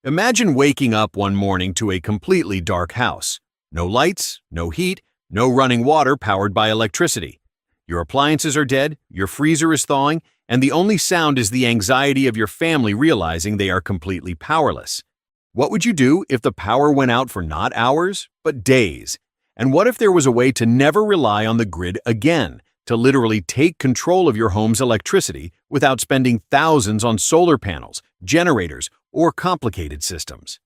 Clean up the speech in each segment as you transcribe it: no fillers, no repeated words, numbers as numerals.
Imagine waking up one morning to a completely dark house. No lights, no heat, no running water powered by electricity. Your appliances are dead, your freezer is thawing, and the only sound is the anxiety of your family realizing they are completely powerless. What would you do if the power went out for not hours, but days? And what if there was a way to never rely on the grid again, to literally take control of your home's electricity without spending thousands on solar panels, generators, or complicated systems?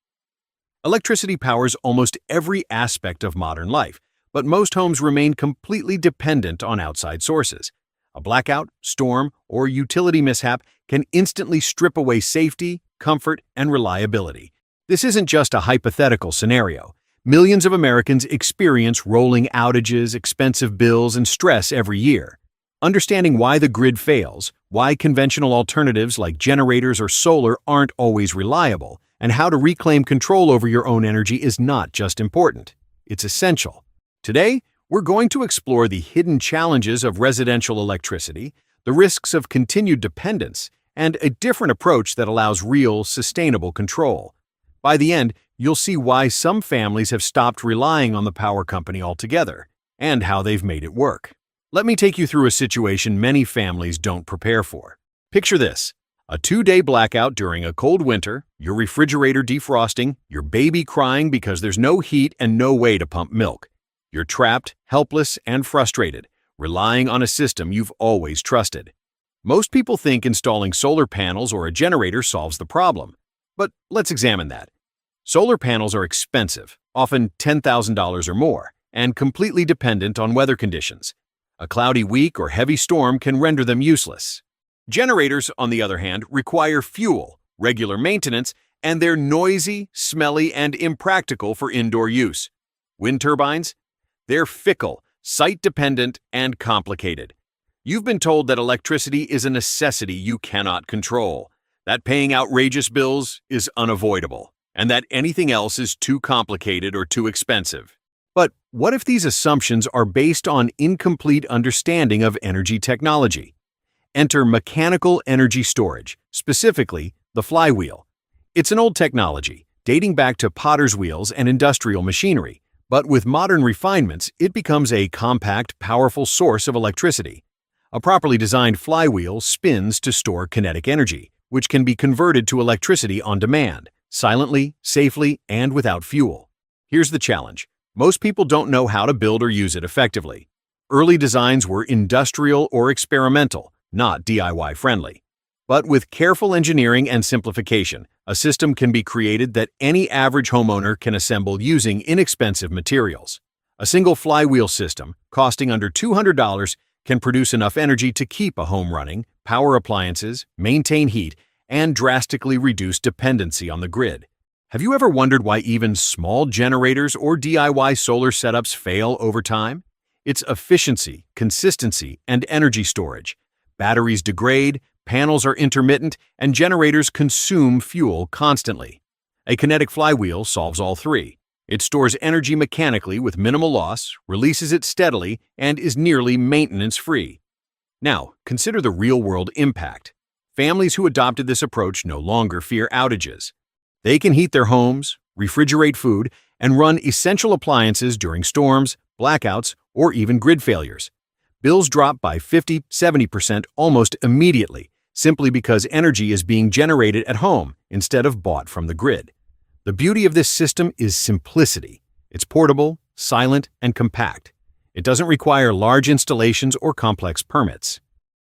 Electricity powers almost every aspect of modern life, but most homes remain completely dependent on outside sources. A blackout, storm, or utility mishap can instantly strip away safety, comfort, and reliability. This isn't just a hypothetical scenario. Millions of Americans experience rolling outages, expensive bills, and stress every year. Understanding why the grid fails, why conventional alternatives like generators or solar aren't always reliable, and how to reclaim control over your own energy is not just important, it's essential. Today, we're going to explore the hidden challenges of residential electricity, the risks of continued dependence, and a different approach that allows real, sustainable control. By the end, you'll see why some families have stopped relying on the power company altogether, and how they've made it work. Let me take you through a situation many families don't prepare for. Picture this: a 2-day blackout during a cold winter, your refrigerator defrosting, your baby crying because there's no heat and no way to pump milk. You're trapped, helpless, and frustrated, relying on a system you've always trusted. Most people think installing solar panels or a generator solves the problem. But let's examine that. Solar panels are expensive, often $10,000 or more, and completely dependent on weather conditions. A cloudy week or heavy storm can render them useless. Generators, on the other hand, require fuel, regular maintenance, and they're noisy, smelly, and impractical for indoor use. Wind turbines? They're fickle, site-dependent, and complicated. You've been told that electricity is a necessity you cannot control, that paying outrageous bills is unavoidable, and that anything else is too complicated or too expensive. But what if these assumptions are based on incomplete understanding of energy technology? Enter mechanical energy storage, specifically the flywheel. It's an old technology, dating back to potter's wheels and industrial machinery, but with modern refinements, it becomes a compact, powerful source of electricity. A properly designed flywheel spins to store kinetic energy, which can be converted to electricity on demand, silently, safely, and without fuel. Here's the challenge. Most people don't know how to build or use it effectively. Early designs were industrial or experimental, not DIY friendly. But with careful engineering and simplification, a system can be created that any average homeowner can assemble using inexpensive materials. A single flywheel system, costing under $200, can produce enough energy to keep a home running, power appliances, maintain heat, and drastically reduce dependency on the grid. Have you ever wondered why even small generators or DIY solar setups fail over time? It's efficiency, consistency, and energy storage. Batteries degrade, panels are intermittent, and generators consume fuel constantly. A kinetic flywheel solves all three. It stores energy mechanically with minimal loss, releases it steadily, and is nearly maintenance-free. Now, consider the real-world impact. Families who adopted this approach no longer fear outages. They can heat their homes, refrigerate food, and run essential appliances during storms, blackouts, or even grid failures. Bills drop by 50–70% almost immediately, simply because energy is being generated at home instead of bought from the grid. The beauty of this system is simplicity. It's portable, silent, and compact. It doesn't require large installations or complex permits.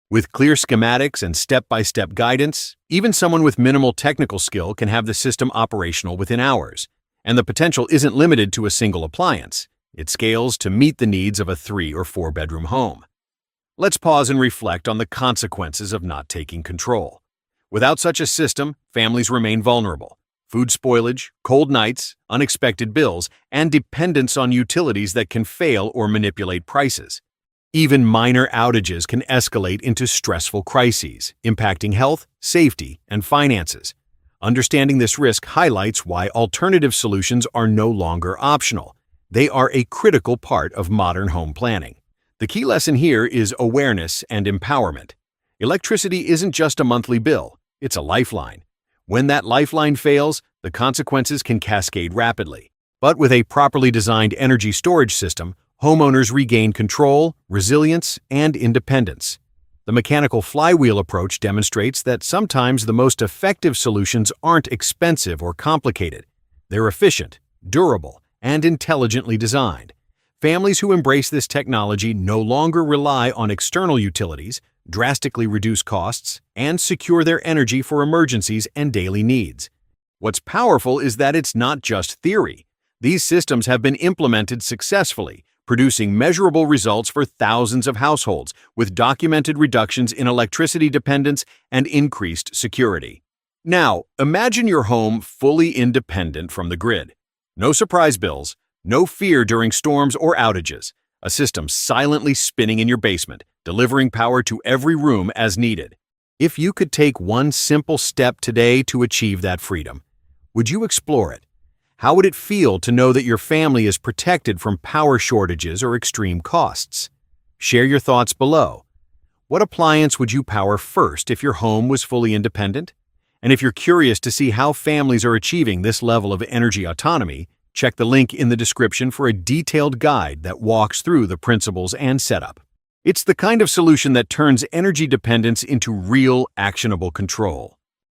With clear schematics and step-by-step guidance, even someone with minimal technical skill can have the system operational within hours. And the potential isn't limited to a single appliance. It scales to meet the needs of a 3- or 4-bedroom home. Let's pause and reflect on the consequences of not taking control. Without such a system, families remain vulnerable. Food spoilage, cold nights, unexpected bills, and dependence on utilities that can fail or manipulate prices. Even minor outages can escalate into stressful crises, impacting health, safety, and finances. Understanding this risk highlights why alternative solutions are no longer optional. They are a critical part of modern home planning. The key lesson here is awareness and empowerment. Electricity isn't just a monthly bill, it's a lifeline. When that lifeline fails, The consequences can cascade rapidly. But with a properly designed energy storage system, homeowners regain control, resilience, and independence. The mechanical flywheel approach demonstrates that sometimes the most effective solutions aren't expensive or complicated. They're efficient, durable, and intelligently designed. Families who embrace this technology no longer rely on external utilities, drastically reduce costs, and secure their energy for emergencies and daily needs. What's powerful is that it's not just theory. These systems have been implemented successfully, producing measurable results for thousands of households, with documented reductions in electricity dependence and increased security. Now, imagine your home fully independent from the grid. No surprise bills, no fear during storms or outages, a system silently spinning in your basement, delivering power to every room as needed. If you could take one simple step today to achieve that freedom, would you explore it? How would it feel to know that your family is protected from power shortages or extreme costs? Share your thoughts below. What appliance would you power first if your home was fully independent? And if you're curious to see how families are achieving this level of energy autonomy, check the link in the description for a detailed guide that walks through the principles and setup. It's the kind of solution that turns energy dependence into real, actionable control.